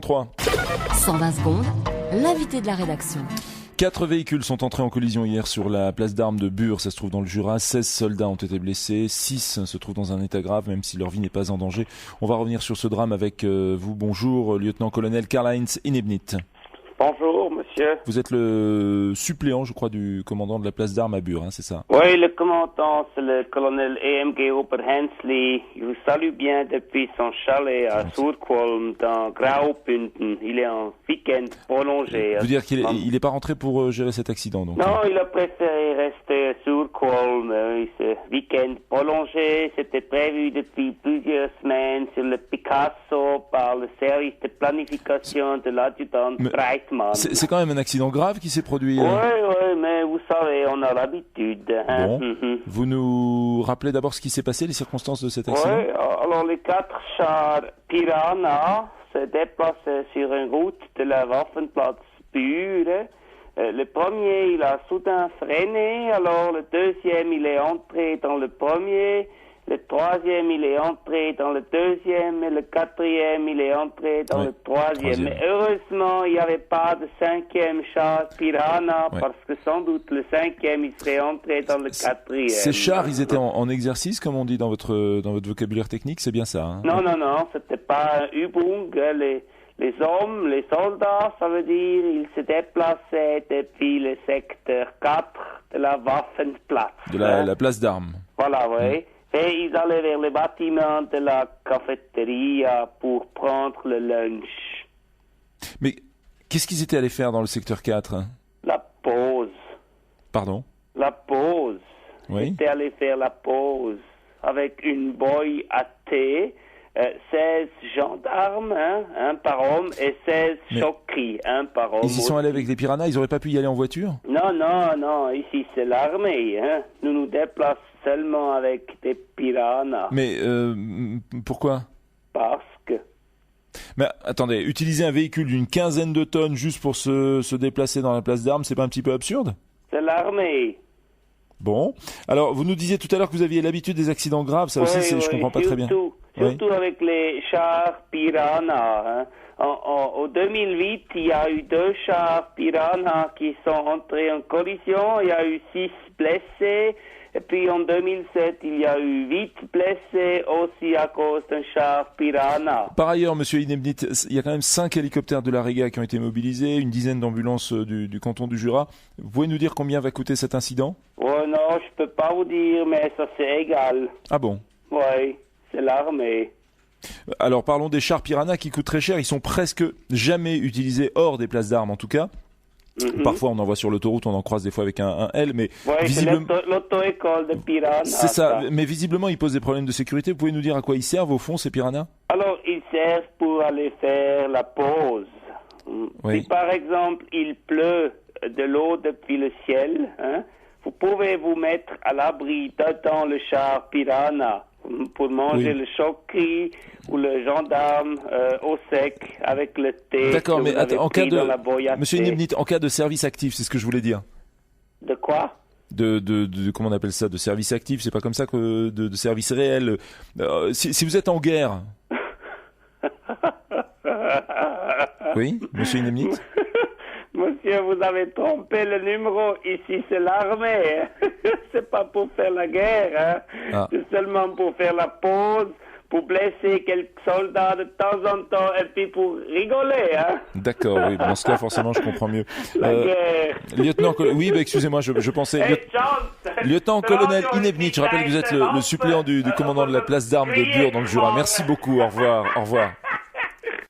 3. 120 secondes, l'invité de la rédaction. 4 véhicules sont entrés en collision hier sur la place d'armes de Bure, ça se trouve dans le Jura. 16 soldats ont été blessés, 6 se trouvent dans un état grave, même si leur vie n'est pas en danger. On va revenir sur ce drame avec vous. Bonjour, lieutenant-colonel Karl-Heinz Inebnit. Bonjour, monsieur. Vous êtes le suppléant, je crois, du commandant de la place d'armes à Bure, hein, c'est ça? Oui, le commandant, c'est le colonel EMG Oberhensli. Il vous salue bien depuis son chalet à Surkolm, dans Graubünden. Il est en week-end prolongé. Vous dire qu'il est pas rentré pour gérer cet accident, donc? Non, il a préféré rester à Surkolm. Ce week-end prolongé, c'était prévu depuis plusieurs semaines sur le Picasso par le service de planification de l'adjudant Breitmann. C'est quand même un accident grave qui s'est produit. Oui, mais vous savez, on a l'habitude. Hein? Bon. Vous nous rappelez d'abord ce qui s'est passé, les circonstances de cet accident? Oui, alors les 4 chars Piranha se déplaçaient sur une route de la Waffenplatz Bure. Le premier, il a soudain freiné, alors le deuxième, il est entré dans le premier. Le troisième, il est entré dans le deuxième, et le quatrième, il est entré dans le troisième. Mais heureusement, il n'y avait pas de cinquième char Piranha, parce que sans doute le cinquième, il serait entré dans le quatrième. Ces chars, ils étaient en exercice, comme on dit dans votre vocabulaire technique, c'est bien ça, hein? Non, c'était pas un Übung. Les hommes, les soldats, ça veut dire, ils se déplaçaient depuis le secteur 4 de la Waffenplatz. De la place d'armes. Voilà, oui. Et ils allaient vers le bâtiment de la cafétéria pour prendre le lunch. Mais qu'est-ce qu'ils étaient allés faire dans le secteur 4? La pause. Pardon? La pause. Oui. Ils étaient allés faire la pause avec une boy à thé, 16 gendarmes, un par homme, et 16 chokris, un par homme. Ils y sont allés avec des piranhas, ils n'auraient pas pu y aller en voiture? Non, ici c'est l'armée. Nous nous déplaçons seulement avec des piranhas. Mais pourquoi? Parce que... Mais attendez, utiliser un véhicule d'une 15aine de tonnes juste pour se déplacer dans la place d'armes, c'est pas un petit peu absurde? C'est l'armée. Bon. Alors, vous nous disiez tout à l'heure que vous aviez l'habitude des accidents graves, ça aussi, je comprends pas très bien. Surtout avec les chars Piranha. En 2008, il y a eu 2 chars Piranha qui sont entrés en collision. Il y a eu 6 blessés. Et puis en 2007, il y a eu 8 blessés aussi à cause d'un char Piranha. Par ailleurs, monsieur Inebnit, il y a quand même 5 hélicoptères de la Réga qui ont été mobilisés, une dizaine d'ambulances du canton du Jura. Vous pouvez nous dire combien va coûter cet incident? Oh non, je peux pas vous dire, mais ça c'est égal. Ah bon? Oui, c'est l'armée. Alors parlons des chars Piranha qui coûtent très cher, ils sont presque jamais utilisés hors des places d'armes en tout cas. Parfois on en voit sur l'autoroute, on en croise des fois avec un L, mais visiblement... c'est l'auto-école de Piranha. C'est ça, mais visiblement ils posent des problèmes de sécurité. Vous pouvez nous dire à quoi ils servent au fond ces Piranhas? Alors ils servent pour aller faire la pause. Oui. Si par exemple il pleut de l'eau depuis le ciel, vous pouvez vous mettre à l'abri dans le char Piranha pour manger le chokri ou le gendarme au sec avec le thé. D'accord, mais en cas de... Monsieur Inebnit, en cas de service actif, c'est ce que je voulais dire. De quoi? De comment on appelle ça? De service actif, c'est pas comme ça que de service réel. Si vous êtes en guerre... Oui, monsieur Inebnit? Monsieur, vous avez trompé le numéro. Ici, c'est l'armée. C'est pas pour faire la guerre. C'est seulement pour faire la pause, pour blesser quelques soldats de temps en temps et puis pour rigoler. D'accord, oui. Dans ce cas, forcément, je comprends mieux. La guerre. Oui, excusez-moi, je pensais... Lieutenant-colonel Inebnit, je rappelle que vous êtes le suppléant du commandant de la place d'armes de Bure dans le Jura. Merci beaucoup, au revoir.